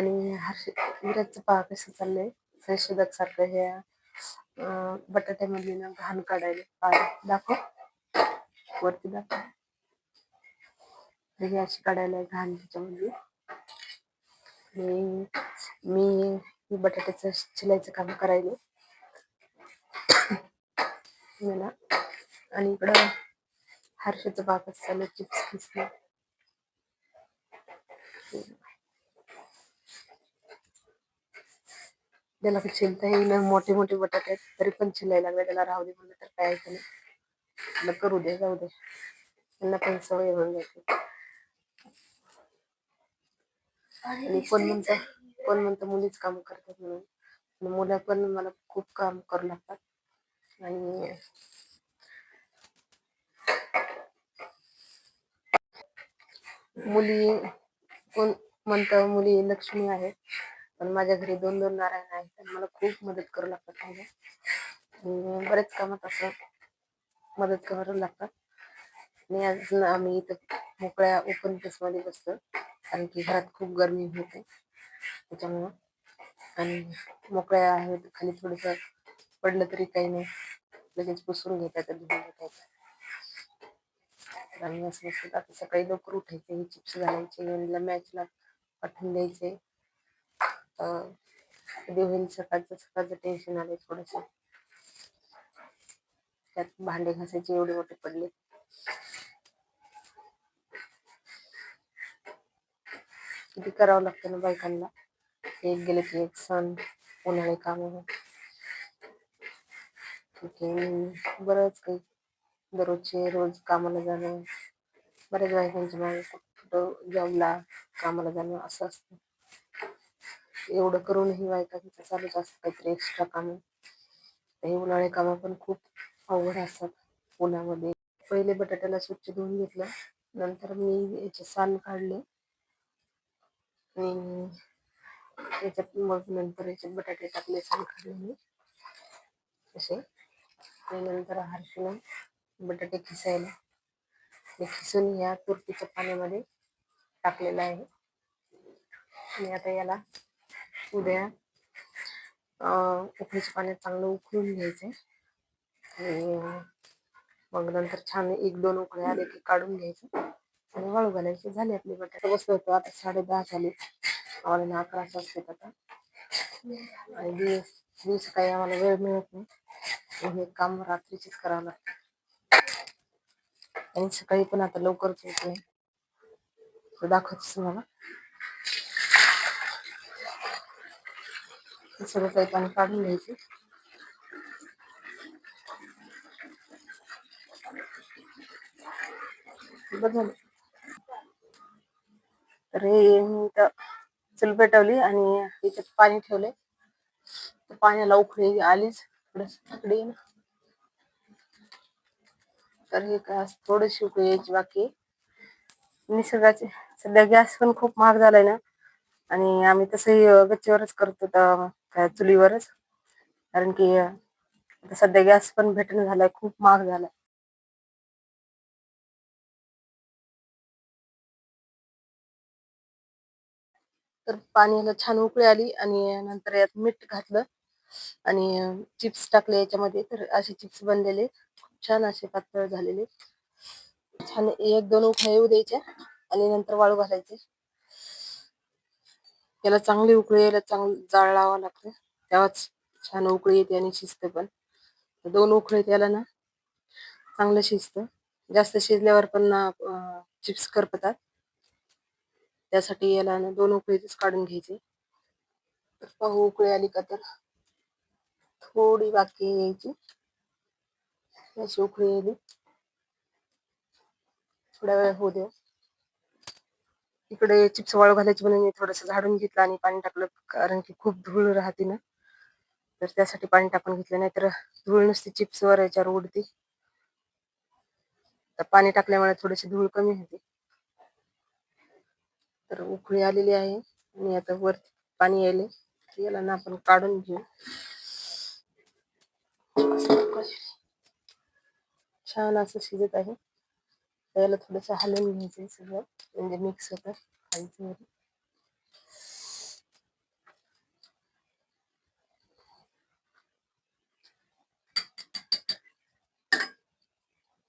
आणि विराजचं पहा कसं चाललंय संशोधक सारखं ह्या बटाट्यामधली ना घाण काढायला. दाखव वरती दाखव. हे अशी काढायला घाण त्याच्यामध्ये. आणि मी बटाट्याचं चिलायचं काम करायला मला. आणि इकडं हर्षचं पहा कसं चालू चिप्स किसले. त्याला ते चिलता येईल मोठे मोठे बटाटे आहेत तरी पण चिलायला लागले. त्याला राहू दे म्हणलं तर काय ऐकलं नाही. त्याला करू दे जाऊ दे. त्यांना पण सवय होऊन जाते. आणि कोण म्हणतं मुलीच काम करतात म्हणून. मुलं पण मला खूप काम करू लागतात. आणि मुली कोण म्हणतं मुली लक्ष्मी आहेत, पण माझ्या घरी 2-2 नारायण आहेत आणि मला खूप मदत करू लागतात माझ्या. आणि बरेच कामात असं मदत करायला लागतात. आणि आज आम्ही इथं मोकळ्या ओपन मध्ये बसतो कारण की घरात खूप गरमी होते त्याच्यामुळं. आणि मोकळ्या आहेत खाली थोडंसं पडलं तरी काही नाही, लगेच पुसून घेतात धुवून घेतात. आणि असं मस्त आता सकाळी लवकर उठायचे, चिप्स घालायचे, यांना मॅचला पाठवून द्यायचे. कधी होईल सकाळचं टेन्शन आलंय थोडस. त्यात भांडे घासायचे एवढे मोठे पडले. किती करावं लागतं ना बायकांना, एक गेले की एक सण, उन्हाळे काम. ठीक आहे, बरंच काही दररोजचे रोज कामाला जाणं, बऱ्याच बायकांच्या मागे कुठं जॉबला कामाला जाणं असं असतं. एवढं करूनही बायकांचं चालूच असतं काहीतरी एक्स्ट्रा काम. हे उन्हाळे काम पण खूप अवघड असतात उन्हामध्ये. पहिले बटाट्याला स्वच्छ धुवून घेतलं, नंतर मी याचे साल काढले आणि याच्यात मग नंतर याच्यात बटाटे टाकले, साल काढले मी असे. आणि नंतर हर्षूला बटाटे खिसायला मी खिसून या तुरटीच्या पाण्यामध्ये टाकलेलं आहे. आणि आता याला उद्या उकळीच्या पाण्यात चांगलं उकळून घ्यायचं. आणि मग नंतर छान 1-2 उकळे आले की काढून घ्यायचं आणि वाळू घालायचे. झाले आपले बटाटे. बसलो होतो आता 10:30 झाले, आम्हाला 11 वाजतात आता. आणि दिवस काही आम्हाला वेळ मिळत नाही, हे काम रात्रीचीच करावं लागतं. आणि सकाळी पण आता लवकरच उठले, दाखवतेच मला. सगळं काही पाणी काढून घ्यायचं. बघ तर हे मी इथं चूल पेटवली आणि याच्यात पाणी ठेवले. पाण्याला उकळी आलीच, थोडी तर हे काय थोडीशी उकळी यायची बाकी. निसर्गाचे सध्या गॅस पण खूप महाग झालाय ना, आणि आम्ही तसंही गच्चीवरच करतो त्या चुलीवरच, कारण की सध्या गॅस पण भेटणं झालाय, खूप महाग झालाय. तर पाण्याला छान उकळी आली आणि नंतर यात मीठ घातलं आणि चिप्स टाकले याच्यामध्ये. तर असे चिप्स बनलेले खूप छान, असे पातळ झालेले. छान 1-2 उकळ्या येऊ द्यायच्या आणि नंतर वाळू घालायचे. याला चांगली उकळी यायला चांगलं जाळ लावावं लागतं, तेव्हाच छान उकळी येते आणि शिजते पण. 2 उकळीत याला ना चांगलं शिजतं. जास्त शिजल्यावर पण चिप्स करपतात, त्यासाठी याला ना 2 उकळीतच काढून घ्यायचे. पाहू उकळी आली का, तर थोडी बाकी यायची, अशी उकळी आली. थोड्या वेळ होऊ द्या. इकडे चिप्स वाळू घालायची म्हणून मी थोडंसं झाडून घेतलं आणि पाणी टाकलं, कारण की खूप धूळ राहते ना, तर त्यासाठी पाणी टाकून घेतलं. नाही तर धूळ नुसती चिप्स वर याच्यावर उडते, तर पाणी टाकल्यामुळे थोडीशी धूळ कमी होते. तर उकळी आलेली आहे आणि आता वरती पाणी यायले, याला ना आपण काढून घेऊ. छान असं शिजत आहे. त्याला थोडंसं हलवून घ्यायचं सगळं, म्हणजे मिक्स होतं खायचं.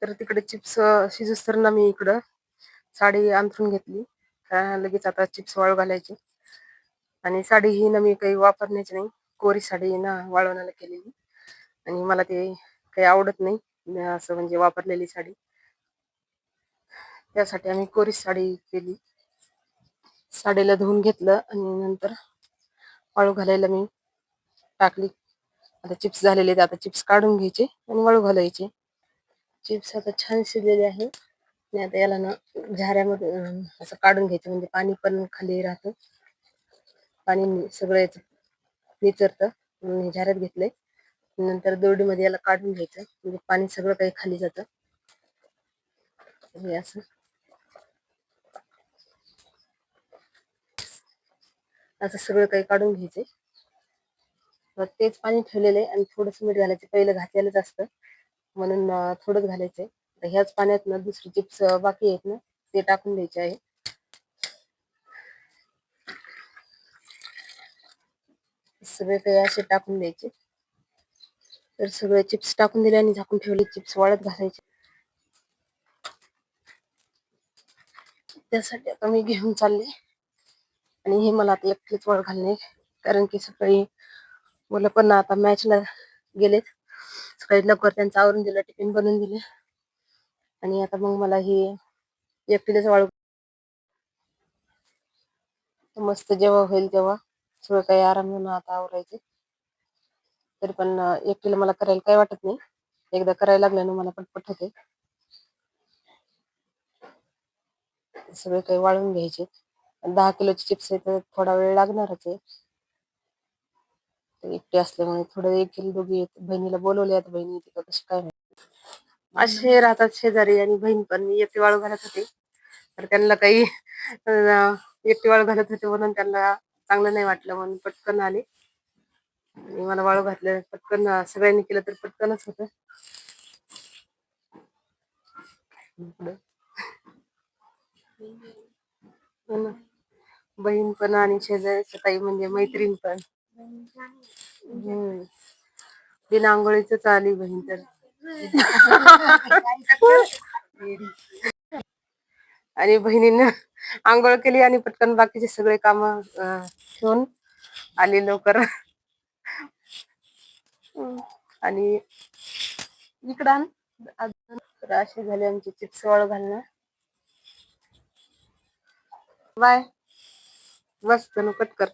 तर तिकडे चिप्स शिजूस तर ना मी इकडं साडी अंथरून घेतली. लगेच आता चिप्स वाळू घालायचे. आणि साडी ही ना मी काही वापरण्याची नाही, कोरी साडी ना वाळवण्याला केलेली. आणि मला ते काही आवडत नाही असं म्हणजे वापरलेली साडी. त्यासाठी आम्ही कोरी साडी केली. साडीला धुवून घेतलं आणि नंतर वाळू घालायला मी टाकली. आता चिप्स झालेले, आता चिप्स काढून घ्यायचे आणि वाळू घालायचे. चिप्स आता छान शिजलेले आहे. आणि आता याला ना झाऱ्यामध्ये असं काढून घ्यायचं, म्हणजे पाणी पण खाली राहतं, पाणी सगळं निचरतं. म्हणून हे झाऱ्यात घेतलंय. नंतर दोरडीमध्ये याला काढून घ्यायचं, म्हणजे पाणी सगळं काही खाली जातं. हे असं असं सगळं काही काढून घ्यायचे. तेच पाणी ठेवलेलं आहे आणि थोडंस मीठ घालायचं. पहिलं घातलेलंच असतं म्हणून थोडंच घालायचंय. ह्याच पाण्यात ना दुसरे चिप्स बाकी आहेत ना ते टाकून द्यायचे आहे. सगळे काही असे टाकून द्यायचे. तर सगळे चिप्स टाकून दिले आणि झाकून ठेवले. चिप्स वाळत घालायचे. त्यासाठी आता मी घेऊन चालले आणि हे मला आता एकटेच वाळू घालणे, कारण की सकाळी मुलं पण आता मॅचला गेलेत. सकाळी लवकर त्यांचं आवरून दिलं, टिफिन बनवून दिले आणि आता मग मला हे एकटीलाच वाळू मस्त जेव्हा होईल तेव्हा सगळं काही आराम आता आवरायचे. तरी पण एकटीला मला करायला काही वाटत नाही, एकदा करायला लागल्यानं मला पटपट होते. सगळे काही वाळून घ्यायचे. 10 किलोचे चिप्स आहे तर थोडा वेळ लागणारच आहे. एकटे असल्यामुळे थोडं एक किलो दोघी बहिणीला बोलवले, आता बहिणी येते का कशी काय असे राहतात शेजारी. आणि बहीण पण मी एकटी वाळू घालत होते, तर त्यांना काही एकटी वाळू घालत होते म्हणून त्यांना चांगलं नाही वाटलं, म्हणून पटकन आले आणि मला वाळू घातलं. पटकन सगळ्यांनी केलं तर पटकनच होतं. बहीण पण आणि शेजारच्या ताई म्हणजे मैत्रीण पण. बिना आंघोळीच आली बहीण तर. आणि बहिणीनं आंघोळ केली आणि पटकन बाकीचे सगळे काम ठेवून आली लवकर. आणि इकडं तर असे झाले आमचे चिप्स वाळू घालणं. बाय. बस कट कर.